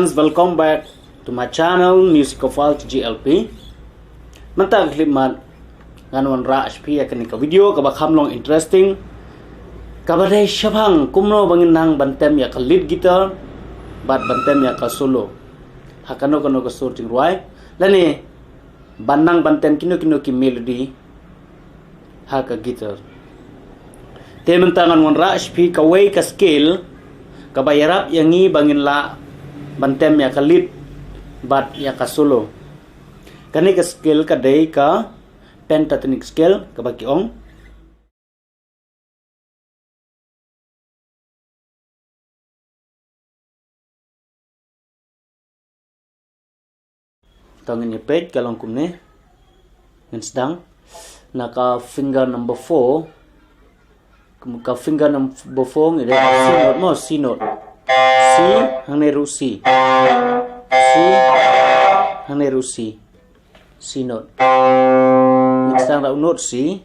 friends, welcome back to my channel Music of Alt GLP. Mentang klip mat nganuan ra HP akan ka video ka bakham long interesting. Kabadai syabang kumno bangin nang bantem ya ka lead guitar, bat bantem ya ka solo. Hakano kano ka sorting ruai. Lani banang bantem kino ki melody ha ka guitar. Te mentangan wan ra HP ka way ka scale kabayarap yangi bangin la bantem ya ka lead bat ya ka solo. Kani ka scale ka day ka pentatonic scale ka bakiong. Tangin ni page kalong kumne ngan sedang naka finger number 4 ka finger number 4 ngide C note mo C note C hang neru C hang neru C note ngan sedang ra note C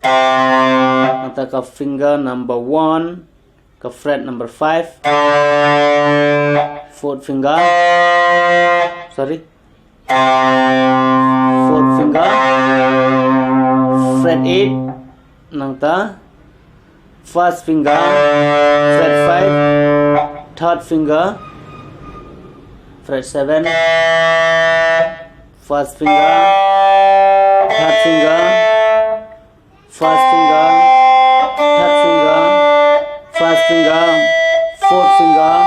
nata ka finger number 1 ka fret number 5 fourth finger fourth finger fret 8 nang ta first finger fret 5 third finger fret 7 first finger third finger first finger third finger first finger fourth finger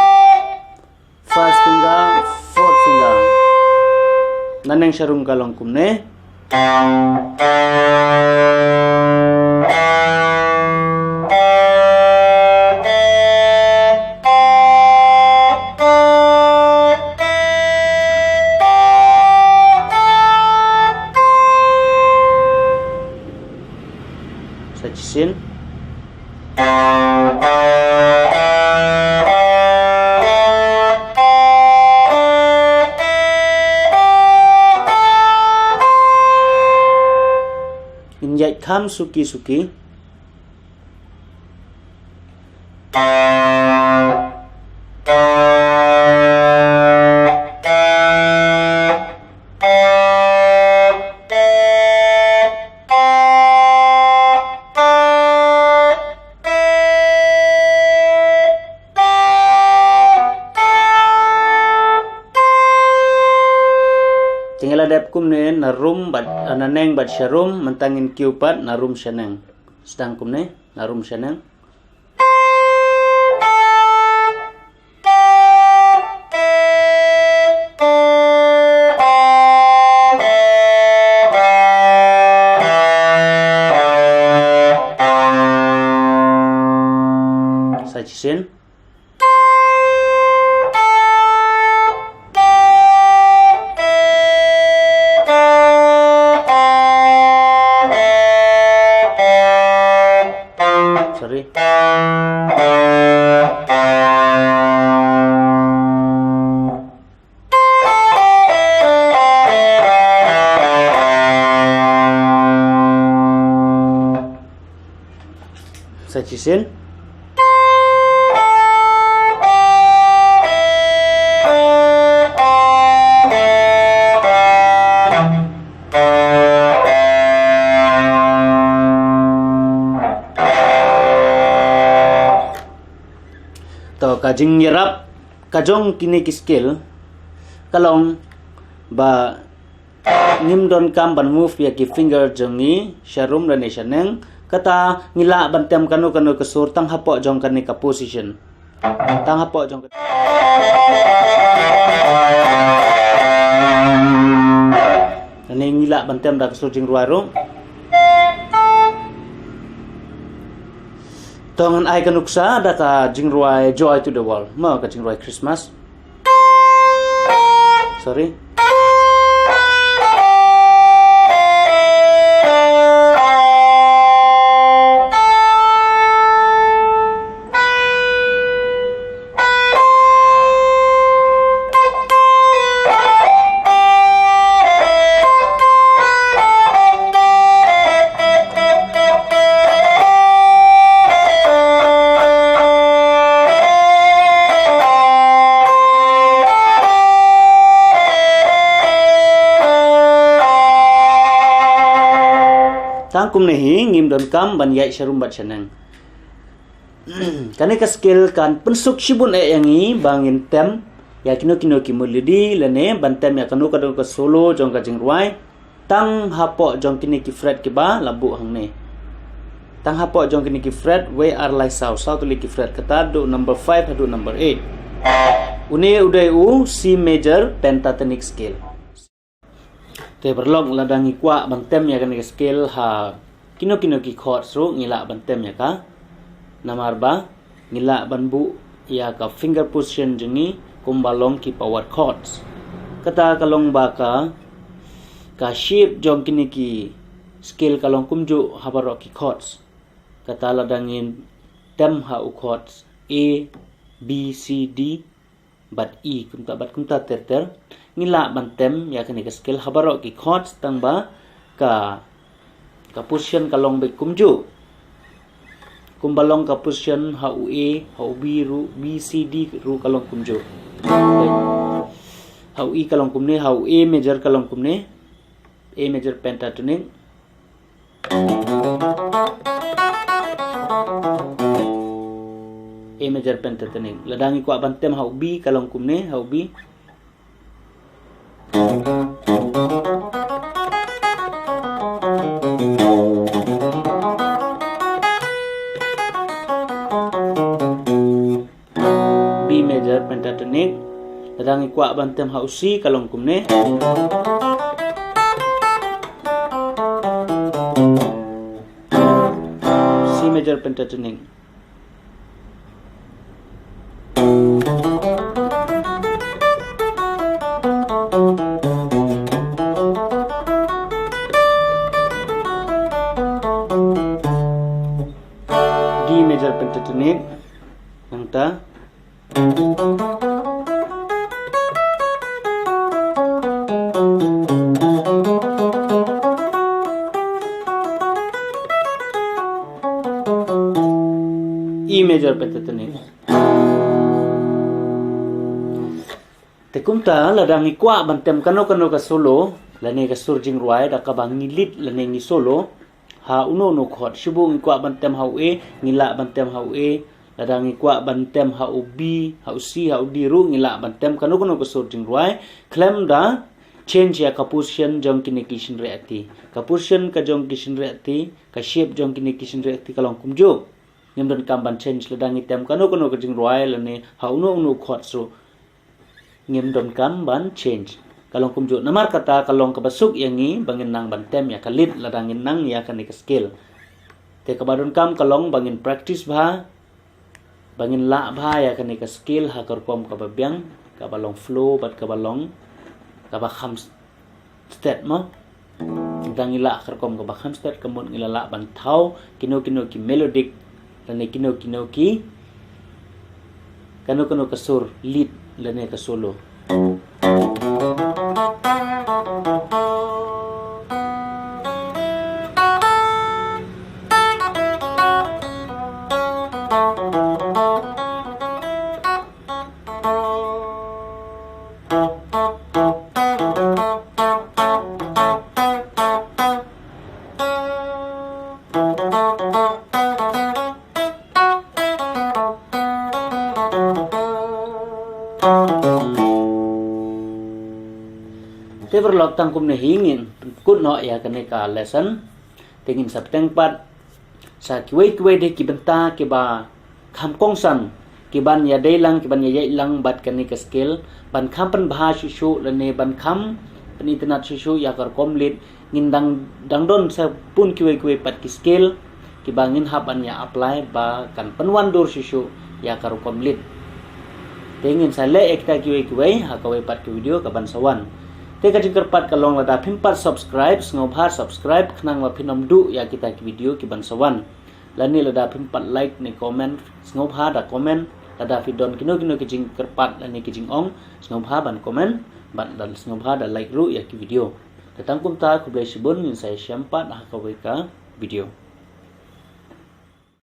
first finger fourth finger naneng syarum kalong kumne sajisin injai kham suki tinggal ada kumne narum bad ananeng bad syarum mentangin kiupat narum syaneng sedang kumne narum syaneng sajisin sajisin to kajing yerap kajong kini ki skill kalong ba ngimdon kam ban move ya ki finger jongi syarum dan syaneng kata ngila bantem kanu kesur tang hapok jong kani ka position tang hapok jong kani ngila bantem da kesur jing ruaru tongan ai kanuksa data jing ruai joy to the world ma ka jing ruai Christmas sorry tangkum nehi ngim don kam ban yai sharum bat chanang kane ka skill kan pensuk shibun yangi bangin tem ya kino ki mulidi lane ban tem ya kanu ka solo jong ka jingruai tang hapo jong kini ki fret ki ba labu hang ne tang hapo jong kini ki fret we are like sao to li ki fret kata do number 5 hadu number 8 une udai u C major pentatonic scale te berlong ladangi kwa ban tem ya kani scale ha kino ki chords ro ngila ban tem ya ka Nomor ba ngila banbu ya ka finger position jengi kumbalong ki power chords kata kalong ba ka shape jong kini ki scale kalong kumju habaro ki chords kata ladangin tem ha u chords A B C D bat E kumta ter ngila ban tem ya kini ka scale habaro ki chords tang ba ka position kalong be kumju kumbalong ka position ha u A ha u B ru B C D ru kalong kumjo ha u E kalong kumne ha u A major kalong kumne A major pentatonic A major pentatonic ladangi ko abantem ha u B kalong kumne ha u B major pentatonic ladangi kwa bantem ha C kalong kumne C major pentatonic D major pentatonic nangta E major pentatonic tekumta ladangi kwa bantem kano ka solo lane ka surjing ruai da ka bangi lit lane ni solo ha uno khot shubu ngi kwa bantem ha e ngila bantem ha e ladangi kwa bantem ha u B ha u C ha u D ru ngila bantem kano ka surjing ruai klem da change ya ka position jong kini kishin reati ka position ka jong kishin reati ka shape jong kini kishin reati kalong kumjo ngem kam ban change ladangi tem kano ka jing ruai lane ha uno khot so ngem kam ban change kalong kumjo namar kata kalong kabasuk yangi bangin nang bantem ya kalit ladangin nang ya kan ka skill te kabadon kam kalong bangin practice bha bangin la bha ya kan ka skill ha korpom ka babyang ka balong flow bat ka balong ka ba kham state mo dangila korpom ka ba kham state kamun ngilala ban thau kino ki melodic lane kino ki kano ka sur lead lane ka solo te berlok tangkum ne hingin kut no ya kane ka lesson tingin sa tengpat sa kiwei de ki benta ki ba kham kongsan ki ban ya deilang ki ban ya lang bat kane ka skill ban kham pan bha shu lane ban kham pan internet shu ya kar komlit ngin dang sa pun kiwei pat ki skill ki bangin hapan ya apply ba kan panwan dur shu ya kar komlit tingin sa le ekta kiwei ha kawai pat ki video ka ban sawan Teka jingkerpat kalong lada pimpat subscribe ngobhar subscribe khnang wa phinom du ya kita ki video ki bansawan lani lada pimpat like ni comment ngobhar da comment lada vidon kino ki jingkerpat lani ki jingong ngobhar ban comment ban dal ngobhar da like ru ya ki video tatang kumta ku blai sibun min saya syampat ha ka video